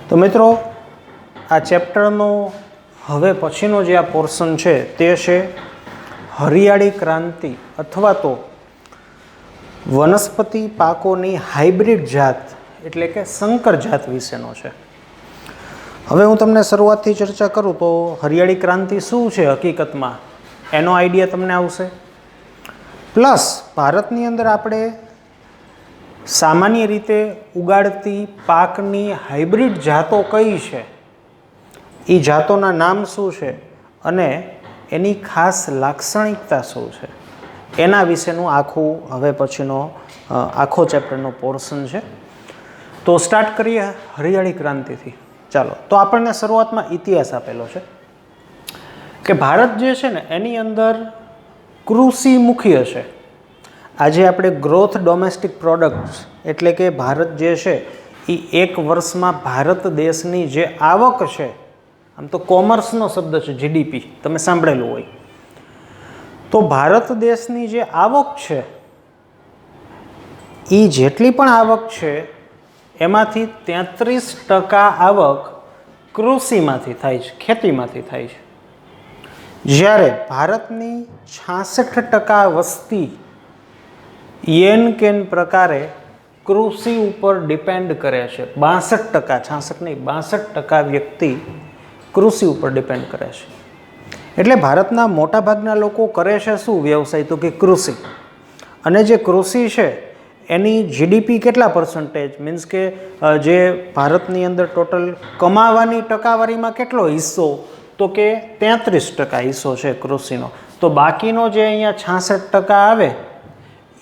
તો મિત્રો, આ ચેપ્ટરનો હવે પછીનો જે આ પોર્શન છે તે છે હરિયાળી ક્રાંતિ અથવા તો વનસ્પતિ પાકોની હાઇબ્રિડ જાત એટલે કે સંકર જાત વિશેનો છે. હવે હું તમને શરૂઆતથી ચર્ચા કરું તો હરિયાળી ક્રાંતિ શું છે હકીકતમાં એનો આઈડિયા તમને આવશે. પ્લસ ભારતની અંદર આપણે સામાન્ય રીતે ઉગાડતી પાકની હાઇબ્રિડ જાતો કઈ છે, એ જાતોના નામ શું છે અને એની ખાસ લાક્ષણિકતા શું છે, એના વિશેનું આખું હવે પછીનો આખો ચેપ્ટરનો પોર્શન છે. તો સ્ટાર્ટ કરીએ હરિયાળી ક્રાંતિથી. ચાલો, તો આપણને શરૂઆતમાં ઇતિહાસ આપેલો છે કે ભારત જે છે ને એની અંદર કૃષિ મુખ્ય છે. આજે આપણે ગ્રોથ ડોમેસ્ટિક પ્રોડક્ટ્સ એટલે કે ભારત જે છે એ એક વર્ષમાં ભારત દેશની જે આવક છે, આમ તો કોમર્સનો શબ્દ છે જીડીપી, તમે સાંભળેલું હોય, તો ભારત દેશની જે આવક છે એ જેટલી પણ આવક છે એમાંથી 33% આવક કૃષિમાંથી થાય છે, ખેતીમાંથી થાય છે. જ્યારે ભારતની 66% વસ્તી યેન કેન પ્રકારે કૃષિ ઉપર ડિપેન્ડ કરે છે. 62%, 66 નહીં, 62% વ્યક્તિ કૃષિ ઉપર ડિપેન્ડ કરે છે. એટલે ભારતના મોટાભાગના લોકો કરે છે શું વ્યવસાય, તો કે કૃષિ. અને જે કૃષિ છે એની જીડીપી કેટલા પર્સન્ટેજ, મીન્સ કે જે ભારતની અંદર ટોટલ કમાવાની ટકાવારીમાં કેટલો હિસ્સો, તો કે 33% હિસ્સો છે કૃષિનો. તો બાકીનો જે અહીંયા 66% આવે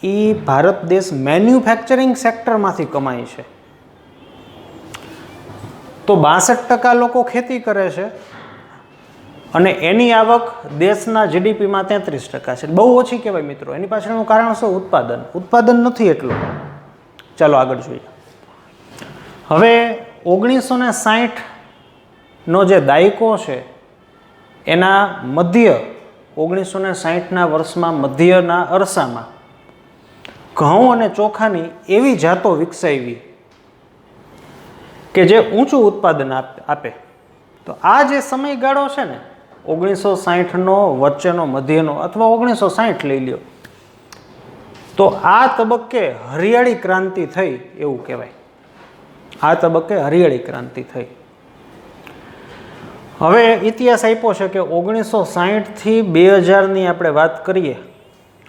એ ભારત દેશ મેન્યુફેક્ચરિંગ સેક્ટરમાંથી કમાય છે. તો 62% લોકો ખેતી કરે છે અને એની આવક દેશના જીડીપીમાં 33% છે. બહુ ઓછી કહેવાય મિત્રો. એની પાછળનું કારણ શું? ઉત્પાદન નથી એટલું. ચાલો આગળ જોઈએ. હવે 1960નો જે દાયકો છે એના મધ્ય 1960ના વર્ષમાં મધ્યના અરસામાં ઘઉં અને ચોખાની એવી જાતો વિકસાવી કે જે ઊંચું ઉત્પાદન આપે. તો આ જે સમયગાળો છે ને 1960નો વચ્ચેનો મધ્યનો અથવા 1960 લઈ લ્યો, તો આ તબક્કે હરિયાળી ક્રાંતિ થઈ એવું કહેવાય. આ તબક્કે હરિયાળી ક્રાંતિ થઈ. હવે ઇતિહાસ આપ્યો છે કે 1960થી 2000ની આપણે વાત કરીએ,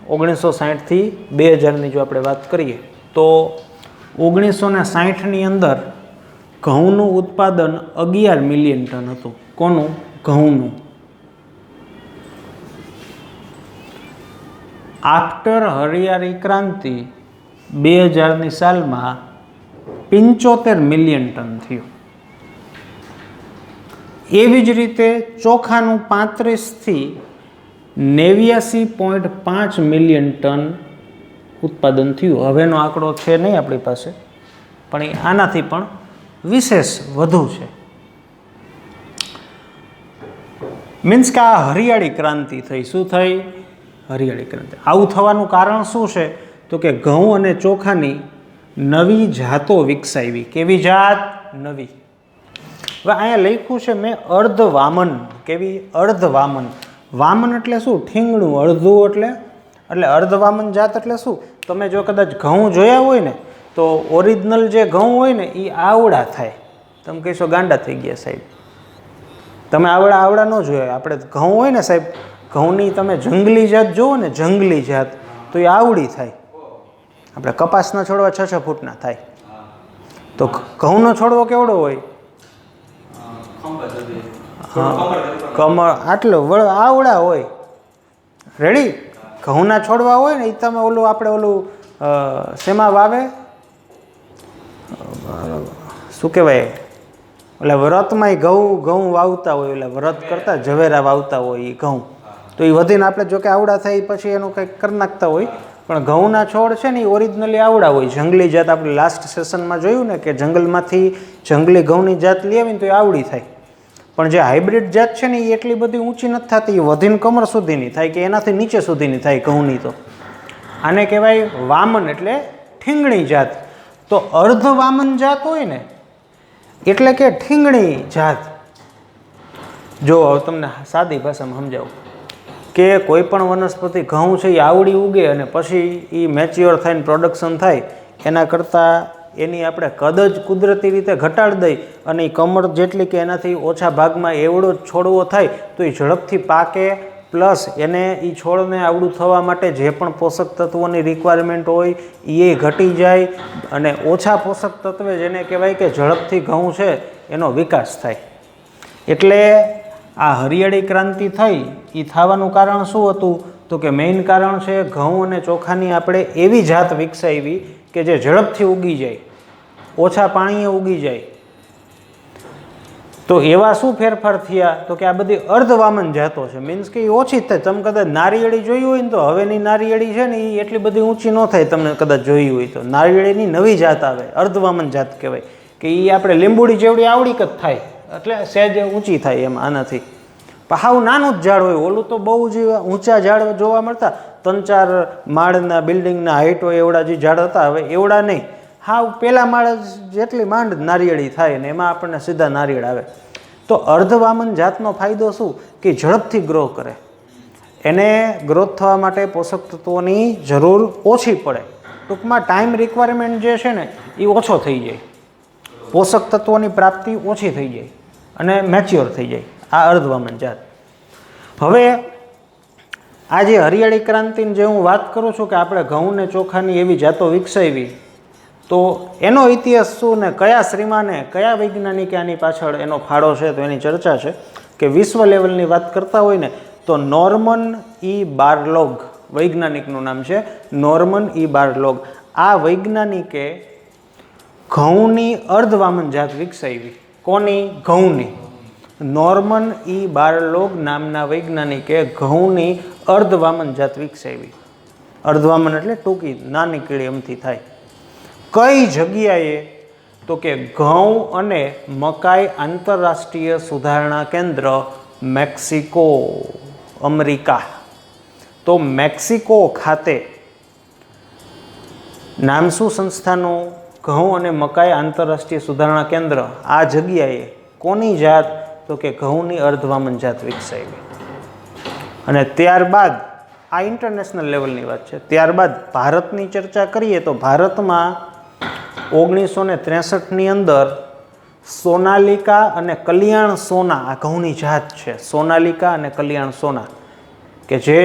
1960થી 2000ની જો આપણે વાત કરીએ તો 1960ની અંદર ઘઉંનું ઉત્પાદન 11 મિલિયન ટન હતું. કોનું? ઘઉંનું. આફ્ટર હરિયાળી ક્રાંતિ 2000ની સાલમાં 75 મિલિયન ટન થયું. એવી જ રીતે ચોખાનું 35થી 89.5 મિલિયન ટન ઉત્પાદન થયું. હવેનો આંકડો છે નહીં આપણી પાસે, પણ એ આનાથી પણ વિશેષ વધુ છે. મીન્સ કે આ હરિયાળી ક્રાંતિ થઈ. શું થઈ? હરિયાળી ક્રાંતિ. આવું થવાનું કારણ શું છે? તો કે ઘઉં અને ચોખાની નવી જાતો વિકસાવી. કેવી જાત? નવી. હવે અહીંયા લખ્યું છે મેં અર્ધવામન. કેવી? અર્ધવામન. વામન એટલે શું? ઠીંગણું. અડધું એટલે અર્ધવામન જાત એટલે શું? તમે જો કદાચ ઘઉં જોયા હોય ને તો ઓરિજિનલ જે ઘઉં હોય ને એ આવડા થાય. તમે કહીશો ગાંડા થઈ ગયા સાહેબ, તમે આવડા ન જોયા. આપણે ઘઉં હોય ને સાહેબ, ઘઉંની તમે જંગલી જાત જુઓ ને, જંગલી જાત, તો એ આવડી થાય. આપણે કપાસના છોડવા 6-6 ફૂટના થાય. તો ઘઉંનો છોડવો કેવડો હોય? કમર આટલો આવડા હોય. રેડી? ઘઉંના છોડવા હોય ને એ તમે આપણે શેમાં વાવે, શું કહેવાય, એટલે વ્રતમાં ઘઉં વાવતા હોય, એટલે વ્રત કરતા ઝવેરા વાવતા હોય એ ઘઉં, તો એ વધીને આપણે જો કે આવડા થાય પછી એનું કંઈક કરી નાખતા હોય. પણ ઘઉંના છોડ છે ને એ ઓરિજિનલી આવડા હોય. જંગલી જાત આપણે લાસ્ટ સેશનમાં જોયું ને કે જંગલમાંથી જંગલી ઘઉંની જાત લઈ આવીને તો એ આવડી થાય. પણ જે હાઇબ્રિડ જાત છે ને એ એટલી બધી ઊંચી નથી થતી, એ વધીને કમર સુધીની થાય કે એનાથી નીચે સુધીની થાય ઘઉંની. તો આને કહેવાય વામન એટલે ઠીંગણી જાત. તો અર્ધ વામન જાત હોય ને એટલે કે ઠીંગણી જાત. જો તમને સાદી ભાષામાં સમજાવું કે કોઈ પણ વનસ્પતિ ઘઉં છે એ આવડી ઉગે અને પછી એ મેચ્યોર થઈને પ્રોડક્શન થાય એના કરતાં એની આપણે કદ જ કુદરતી રીતે ઘટાડી દઈ અને એ કમર જેટલી કે એનાથી ઓછા ભાગમાં એવડો જ છોડવો થાય તો એ ઝડપથી પાકે, પ્લસ એને એ છોડને આવડું થવા માટે જે પણ પોષક તત્વોની રિક્વાયરમેન્ટ હોય એ ઘટી જાય અને ઓછા પોષક તત્વે જેને કહેવાય કે ઝડપથી ઘઉં છે એનો વિકાસ થાય. એટલે આ હરિયાળી ક્રાંતિ થઈ એ થવાનું કારણ શું હતું તો કે મેઇન કારણ છે ઘઉં અને ચોખાની આપણે એવી જાત વિકસાવી કે જે ઝડપથી ઉગી જાય, ઓછા પાણીએ ઉગી જાય. તો એવા શું ફેરફાર થયા તો કે આ બધી અર્ધવામન જાતો છે. મીન્સ કે એ ઓછી જ થાય. તમે કદાચ નારિયેળી જોઈ હોય ને તો હવેની નારિયેળી છે ને એ એટલી બધી ઊંચી ન થાય. તમને કદાચ જોઈ હોય તો નારિયેળીની નવી જાત આવે, અર્ધવામન જાત કહેવાય કે એ આપણે લીંબુડી જેવડી આવડીક જ થાય, એટલે સહેજ ઊંચી થાય એમ આનાથી. પણ હાવ નાનું જ ઝાડ હોય. ઓલું તો બહુ જ ઊંચા ઝાડ જોવા મળતા, 3-4 માળના બિલ્ડિંગના હાઈટ હોય એવડા જે ઝાડ હતા, હવે એવડા નહીં. હાવ પહેલા માળ જેટલી માંડ નારિયેળી થાય ને એમાં આપણને સીધા નારિયેળ આવે. તો અર્ધવામન જાતનો ફાયદો શું કે ઝડપથી ગ્રો કરે. એને ગ્રોથ થવા માટે પોષક તત્વોની જરૂર ઓછી પડે. ટૂંકમાં ટાઈમ રિક્વાયરમેન્ટ જે છે ને એ ઓછો થઈ જાય, પોષક તત્વોની પ્રાપ્તિ ઓછી થઈ જાય અને મેચ્યોર થઈ જાય આ અર્ધવામન જાત. હવે આ જે હરિયાળી ક્રાંતિની જે હું વાત કરું છું કે આપણે ઘઉં ને ચોખાની એવી જાતો વિકસાવી, તો એનો ઇતિહાસ શું ને કયા શ્રીમાને કયા વૈજ્ઞાનિકે આની પાછળ એનો ફાળો છે તો એની ચર્ચા છે કે વિશ્વ લેવલની વાત કરતા હોય ને તો નોર્મન ઈ બારલોગ વૈજ્ઞાનિકનું નામ છે, નોર્મન ઈ બારલોગ. આ વૈજ્ઞાનિકે ઘઉંની અર્ધવામન જાત વિકસાવી. કોની? ઘઉંની. નોર્મન ઈ બારલોગ નામના વૈજ્ઞાનિકે ઘઉંની અર્ધવામન જાત વિકસાવી. અર્ધવામન એટલે ટૂંકી નાની કીડી એમથી થાય. કઈ જગ્યાએ તો કે ઘઉં અને મકાઈ આંતરરાષ્ટ્રીય સુધારણા કેન્દ્ર, મેક્સિકો, અમેરિકા. તો મેક્સિકો ખાતે નામ શું સંસ્થાનું? ઘઉં અને મકાઈ આંતરરાષ્ટ્રીય સુધારણા કેન્દ્ર. આ જગ્યાએ કોની જાત તો કે ઘઉંની અર્ધવામન જાત વિકસાવી. અને ત્યારબાદ આ ઇન્ટરનેશનલ લેવલની વાત છે. ત્યારબાદ ભારતની ચર્ચા કરીએ તો ભારતમાં 1963ની અંદર સોનાલિકા અને કલ્યાણ સોના આ ઘઉંની જાત છે. સોનાલિકા અને કલ્યાણ સોના કે જે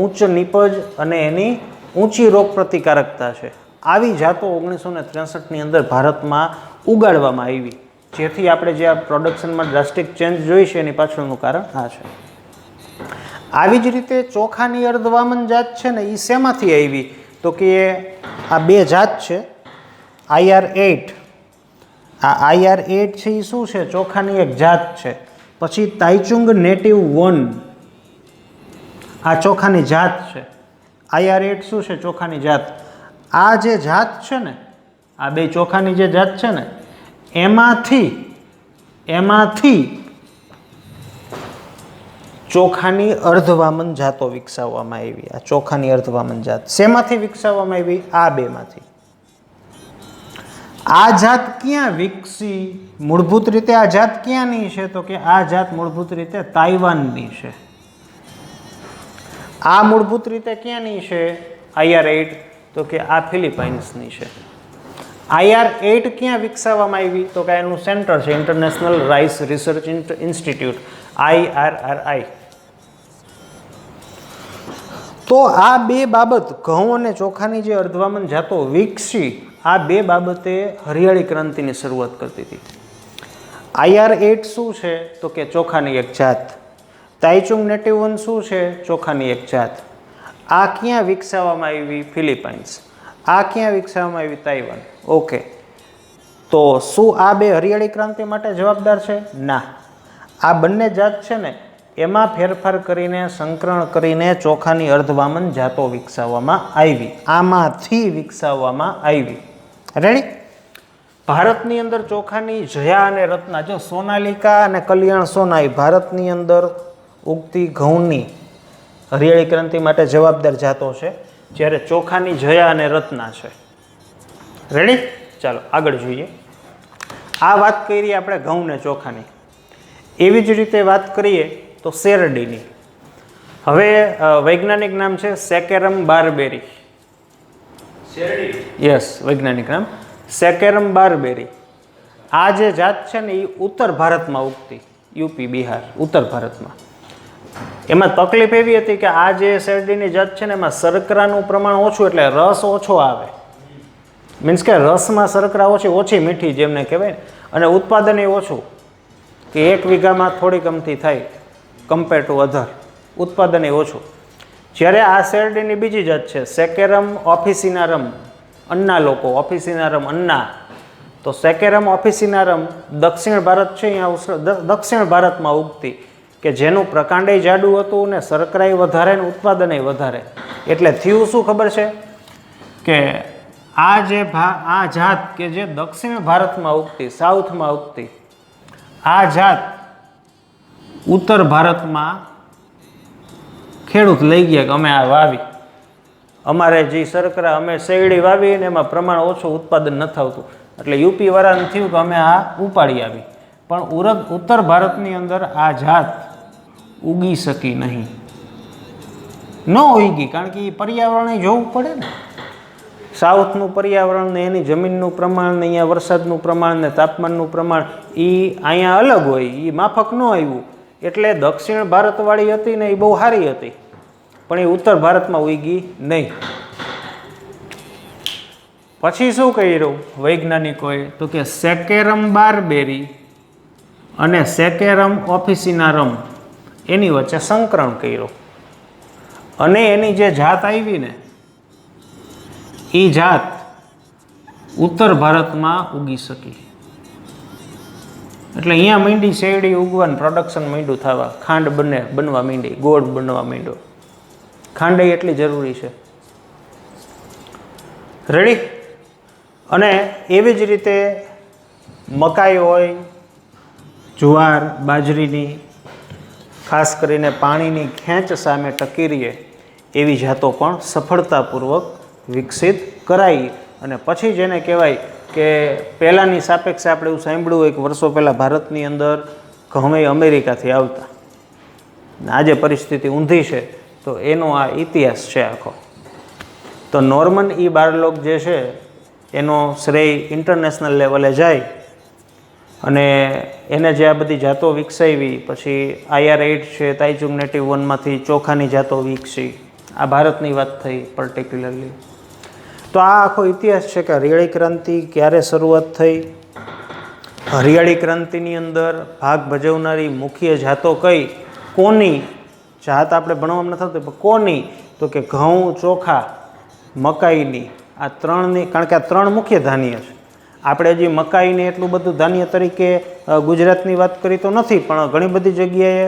ઉચ્ચ નિપજ અને એની ઊંચી રોગ પ્રતિકારકતા છે. આવી જાતો 1963ની અંદર ભારતમાં ઉગાડવામાં આવી, જેથી આપણે જે આ પ્રોડક્શનમાં ડ્રાસ્ટિક ચેન્જ જોઈ છે એની પાછળનું કારણ આ છે. આવી જ રીતે ચોખાની અર્ધવામન જાત છે ને એ શેમાંથી આવી તો કે આ બે જાત છે, IR8. આ IR8 છે એ શું છે? ચોખાની એક જાત છે. પછી તાઇચુંગ નેટિવ 1 આ ચોખાની જાત છે. IR8 શું છે? ચોખાની જાત. આ જે જાત છે ને, આ બે ચોખાની જે જાત છે ને એમાંથી ચોખાની અર્ધવામન જાતો વિકસાવવામાં આવી. આ ચોખાની અર્ધવામન જાત શેમાંથી વિકસાવવામાં આવી? આ બેમાંથી. આ જાત ક્યાં વિકસી? મૂળભૂત રીતે આ જાત ક્યાંની છે તો કે આ જાત મૂળભૂત રીતે તાઇવાનની છે. આ મૂળભૂત રીતે ક્યાંની છે IR8 તો કે આ ફિલિપાઇન્સની છે. IR8 ક્યાં વિકસાવવામાં આવી તો કે એનું સેન્ટર છે international rice research institute, IRRI. તો આ બે બાબત ઘઉં અને ચોખાની જે અર્ધવામન જાતો વિકસી, આ બે બાબતે હરિયાળી ક્રાંતિની શરૂઆત કરતી હતી. IR8 શું છે તો કે ચોખાની એક જાત. તાઇચુંગ નેટિવ 1 શું છે? ચોખાની એક જાત. આ ક્યાં વિકસાવવામાં આવી? ફિલિપાઇન્સ. આ ક્યાં વિકસાવવામાં આવી? તાઇવાન. ઓકે. તો શું આ બે હરિયાળી ક્રાંતિ માટે જવાબદાર છે? ના. આ બંને જાત છે ને એમાં ફેરફાર કરીને સંકરણ કરીને ચોખાની અર્ધવામન જાતો વિકસાવવામાં આવી. આમાંથી વિકસાવવામાં આવી. રેડી? ભારતની અંદર ચોખાની જયા અને રત્ના, જો સોનાલિકા અને કલ્યાણ સોના એ ભારતની અંદર ઉગતી ઘઉંની હરિયાળી ક્રાંતિ માટે જવાબદાર જાતો છે. જ્યારે ચોખાની જયા અને રત્ના છે. રેડી? ચાલો આગળ જોઈએ. આ વાત કરી આપણે ઘઉં ને ચોખાની. એવી જ રીતે વાત કરીએ તો શેરડીની. હવે વૈજ્ઞાનિક નામ છે સેકેરમ બારબેરી. યસ, વૈજ્ઞાનિક નામ સેકેરમ બારબેરી. આ જે જાત છે ને એ ઉત્તર ભારતમાં ઉગતી, યુપી, બિહાર, ઉત્તર ભારતમાં. એમાં તકલીફ એવી હતી કે આ જે શેરડીની જાત છે ને એમાં શર્કરાનું પ્રમાણ ઓછું, એટલે રસ ઓછો આવે. મીન્સ કે રસમાં શર્કરા ઓછી મીઠી જેમને કહેવાય ને, અને ઉત્પાદન એ ઓછું, કે 1 વીઘામાં થોડી કમતી થાય કમ્પેર ટુ અધર. ઉત્પાદન એ ઓછું. જ્યારે આ શેરડીની બીજી જાત છે સેકેરમ ઓફિસિનારમ, અન્ના લોકો, ઓફિસિનારમ અન્ના. તો સેકેરમ ઓફિસિનારમ દક્ષિણ ભારત છે, અહીંયા દક્ષિણ ભારતમાં ઉગતી, કે જેનું પ્રકાંડે જાડું હતું ને શર્કરાય વધારે ને ઉત્પાદનય વધારે. એટલે થયું શું ખબર છે કે આ જાત કે જે દક્ષિણ ભારતમાં ઉગતી, સાઉથમાં ઉગતી, આ જાત ઉત્તર ભારતમાં ખેડૂત લઈ ગયા કે અમે આ વાવી, અમારે જે શર્કરા અમે શેરડી વાવી ને એમાં પ્રમાણ ઓછું, ઉત્પાદન નથી આવતું, એટલે યુપી વાળાને થયું કે અમે આ ઉપાડી આવી. પણ ઉત્તર ભારતની અંદર આ જાત ઉગી શકી નહીં, ન ઉગી, કારણ કે એ પર્યાવરણે જોવું પડે ને. સાઉથનું પર્યાવરણ ને એની જમીનનું પ્રમાણ ને અહીંયા વરસાદનું પ્રમાણ ને તાપમાનનું પ્રમાણ એ અહીંયા અલગ હોય, એ માફક ન આવ્યું. એટલે દક્ષિણ ભારતવાળી હતી ને એ બહુ સારી હતી, પણ એ ઉત્તર ભારતમાં ઉગી નહીં. પછી શું કર્યું વૈજ્ઞાનિકોએ, તો કે સેકેરમ બારબેરી અને સેકેરમ ઓફિસિનારમ એની વચ્ચે સંકરણ કર્યું, અને એની જે જાત આવી ને એ જાત ઉત્તર ભારતમાં ઉગી શકી. એટલે અહીંયા માંડી શેરડી ઉગવાનું, પ્રોડક્શન માંડ્યું થવા, ખાંડ બનવા માંડી, ગોળ બનવા માંડ્યો. ખાંડ એટલી જરૂરી છે. રેડી? અને એવી જ રીતે મકાઈ હોય, જુવાર, બાજરીની, ખાસ કરીને પાણીની ખેંચ સામે ટકી રહીએ એવી જાતો પણ સફળતાપૂર્વક વિકસિત કરાઈ. અને પછી જેને કહેવાય કે પહેલાંની સાપેક્ષે આપણે એવું સાંભળ્યું હોય કે વર્ષો પહેલાં ભારતની અંદર ઘઉં અમેરિકાથી આવતા, આજે પરિસ્થિતિ ઊંધી છે, તો એનો આ ઇતિહાસ છે આખો. તો નોર્મન ઈ બારલોગ જે છે એનો શ્રેય ઇન્ટરનેશનલ લેવલે જાય, અને એને જે આ બધી જાતો વિકસાવી, પછી IR8 છે, તાઇચુંગ નેટિવ 1માંથી ચોખાની જાતો વિકસી. આ ભારતની વાત થઈ પર્ટિક્યુલરલી. તો આ આખો ઇતિહાસ છે કે હરિયાળી ક્રાંતિ ક્યારે શરૂઆત થઈ, હરિયાળી ક્રાંતિની અંદર ભાગ ભજવનારી મુખ્ય જાતો કઈ, કોની જાત આપણે ભણવામાં નથી થતી, પણ કોની, તો કે ઘઉં, ચોખા, મકાઈની. આ ત્રણની, કારણ કે આ 3 મુખ્ય ધાન્ય છે. આપણે હજી મકાઈને એટલું બધું ધાન્ય તરીકે ગુજરાતની વાત કરી તો નથી, પણ ઘણી બધી જગ્યાએ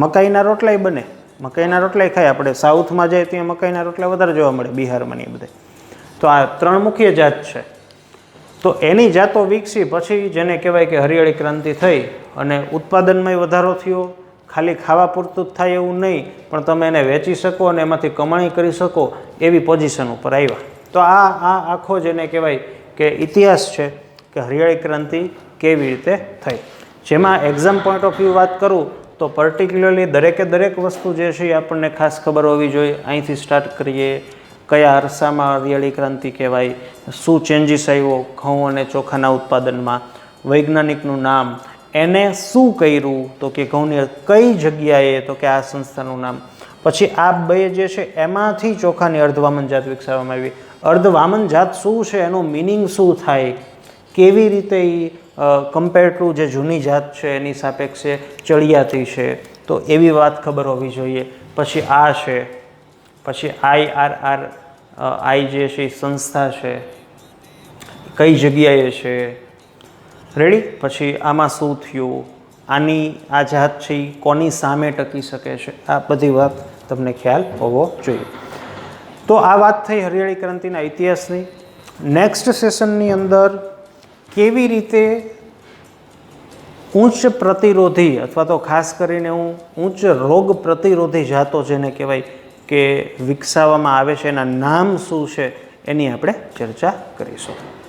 મકાઈના રોટલાય બને, મકાઈના રોટલાય ખાય. આપણે સાઉથમાં જાય ત્યાં મકાઈના રોટલા વધારે જોવા મળે, બિહારમાં ને એ બધે. તો આ 3 મુખ્ય જાત છે. તો એની જાતો વિકસી પછી જેને કહેવાય કે હરિયાળી ક્રાંતિ થઈ, અને ઉત્પાદનમાં વધારો થયો. ખાલી ખાવા પૂરતું જ થાય એવું નહીં, પણ તમે એને વેચી શકો અને એમાંથી કમાણી કરી શકો એવી પોઝિશન ઉપર આવ્યા. તો આ આખો જેને કહેવાય કે ઇતિહાસ છે કે હરિયાળી ક્રાંતિ કેવી રીતે થઈ. જેમાં એક્ઝામ પોઈન્ટ ઓફ વ્યૂ વાત કરું તો પર્ટિક્યુલરલી દરેક વસ્તુ જે છે એ આપણને ખાસ ખબર હોવી જોઈએ. અહીંથી સ્ટાર્ટ કરીએ, કયા અરસામાં હરિયાળી ક્રાંતિ કહેવાય, શું ચેન્જીસ આવ્યો ઘઉં અને ચોખાના ઉત્પાદનમાં, વૈજ્ઞાનિકનું નામ, એને શું કર્યું, તો કે ઘઉંની કઈ જગ્યાએ, તો કે આ સંસ્થાનું નામ. પછી આ બે જે છે એમાંથી ચોખાની અર્ધવામન જાત વિકસાવવામાં આવી. અર્ધવામન જાત શું છે, એનું મિનિંગ શું થાય, કેવી રીતે એ કમ્પેર ટુ જે જૂની જાત છે એની સાપેક્ષે ચડિયાતી છે, તો એવી વાત ખબર હોવી જોઈએ. પછી આ છે, પછી IRRI જે છે એ સંસ્થા છે, કઈ જગ્યાએ છે. રેડી? પછી આમાં શું થયું, આની આ જાત છે એ કોની સામે ટકી શકે છે, આ બધી વાત તમને ખ્યાલ હોવો જોઈએ. તો આ વાત થઈ હરિયાળી ક્રાંતિના ઇતિહાસની. નેક્સ્ટ સેશનની અંદર કેવી રીતે ઉચ્ચ પ્રતિરોધી, અથવા તો ખાસ કરીને હું ઉચ્ચ રોગ પ્રતિરોધી જાતો જેને કહેવાય કે વિકસાવવામાં આવે છે એના નામ શું છે એની આપણે ચર્ચા કરીશું.